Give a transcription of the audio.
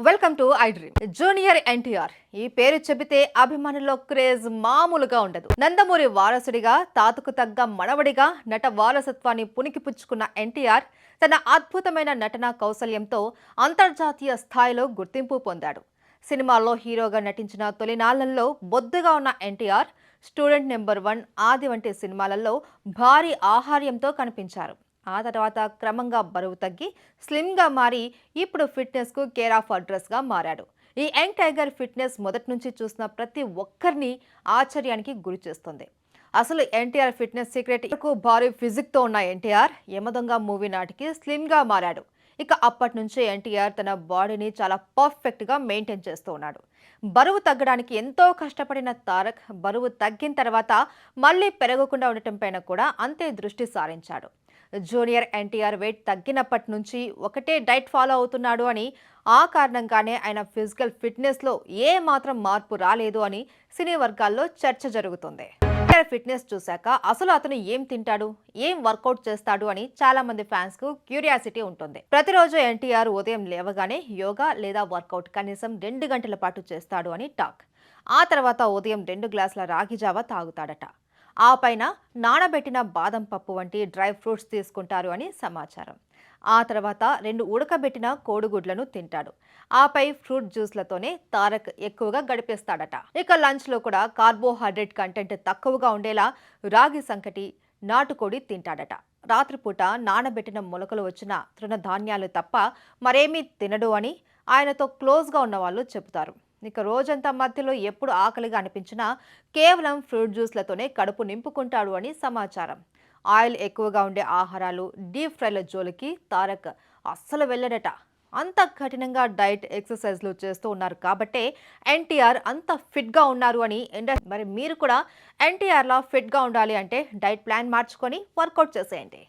Welcome to I dream. Junior NTR ఈ పేరు చెబితే అభిమానుల్లో క్రేజ్ మామూలుగా ఉండదు. నందమూరి వారసుడిగా, తాతకు తగ్గ మనవడిగా నట వారసత్వాన్ని పుణికిపుచ్చుకున్న ఎన్టీఆర్ తన అద్భుతమైన నటనా కౌశల్యంతో అంతర్జాతీయ స్థాయిలో గుర్తింపు పొందాడు. సినిమాల్లో హీరోగా నటించిన తొలినాళ్లలో బొద్దుగా ఉన్న ఎన్టీఆర్ స్టూడెంట్ నెంబర్ 1, ఆది వంటి సినిమాలలో భారీ ఆహార్యంతో కనిపించారు. ఆ తర్వాత క్రమంగా బరువు తగ్గి స్లిమ్గా మారి ఇప్పుడు ఫిట్నెస్కు కేర్ ఆఫ్ అడ్రస్గా మారాడు. ఈ యంగ్ టైగర్ ఫిట్నెస్ మొదటి నుంచి చూసిన ప్రతి ఒక్కరిని ఆశ్చర్యానికి గురి చేస్తుంది. అసలు ఎన్టీఆర్ ఫిట్నెస్ సీక్రెట్ భారీ ఫిజిక్తో ఉన్న ఎన్టీఆర్ యమదొంగ మూవీ నాటికి స్లిమ్గా మారాడు. ఇక అప్పటి నుంచే ఎన్టీఆర్ తన బాడీని చాలా పర్ఫెక్ట్గా మెయింటైన్ చేస్తూ ఉన్నాడు. బరువు తగ్గడానికి ఎంతో కష్టపడిన తారక్ బరువు తగ్గిన తర్వాత మళ్ళీ పెరగకుండా ఉండటం పైన కూడా అంతే దృష్టి సారించాడు. జూనియర్ ఎన్టీఆర్ వెయిట్ తగ్గినప్పటి నుంచి ఒకటే డైట్ ఫాలో అవుతున్నాడు అని, ఆ కారణంగానే ఆయన ఫిజికల్ ఫిట్నెస్లో ఏ మాత్రం మార్పు రాలేదు అని సినీ వర్గాల్లో చర్చ జరుగుతుంది. ఎన్టీఆర్ ఫిట్నెస్ చూశాక అసలు అతను ఏం తింటాడు, ఏం వర్కౌట్ చేస్తాడు అని చాలా మంది ఫ్యాన్స్ కు క్యూరియాసిటీ ఉంటుంది. ప్రతిరోజు ఎన్టీఆర్ ఉదయం లేవగానే యోగా లేదా వర్కౌట్ కనీసం 2 గంటల పాటు చేస్తాడు అని టాక్. ఆ తర్వాత ఉదయం 2 గ్లాసుల రాగి జావ తాగుతాడట. ఆ పైన నానబెట్టిన బాదం పప్పు వంటి డ్రై ఫ్రూట్స్ తీసుకుంటారు అని సమాచారం. ఆ తర్వాత 2 ఉడకబెట్టిన కోడిగుడ్లను తింటాడు. ఆపై ఫ్రూట్ జ్యూస్లతోనే తారక్ ఎక్కువగా గడిపేస్తాడట. ఇక లంచ్లో కూడా కార్బోహైడ్రేట్ కంటెంట్ తక్కువగా ఉండేలా రాగి సంకటి, నాటుకోడి తింటాడట. రాత్రిపూట నానబెట్టిన మొలకలు వచ్చిన తృణధాన్యాలు తప్ప మరేమీ తినడు అని ఆయనతో క్లోజ్గా ఉన్న వాళ్ళు చెబుతారు. ఇక రోజంతా మధ్యలో ఎప్పుడు ఆకలిగా అనిపించినా కేవలం ఫ్రూట్ జ్యూస్లతోనే కడుపు నింపుకుంటాడు అని సమాచారం. ఆయిల్ ఎక్కువగా ఉండే ఆహారాలు, డీప్ ఫ్రైల జోలికి తారక్ అస్సలు వెళ్ళడట. అంత కఠినంగా డైట్, ఎక్సర్సైజ్లు చేస్తూ ఉన్నారు కాబట్టే ఎన్టీఆర్ అంత ఫిట్గా ఉన్నారు అని. మరి మీరు కూడా ఎన్టీఆర్లా ఫిట్గా ఉండాలి అంటే డైట్ ప్లాన్ మార్చుకొని వర్కౌట్ చేసేయండి.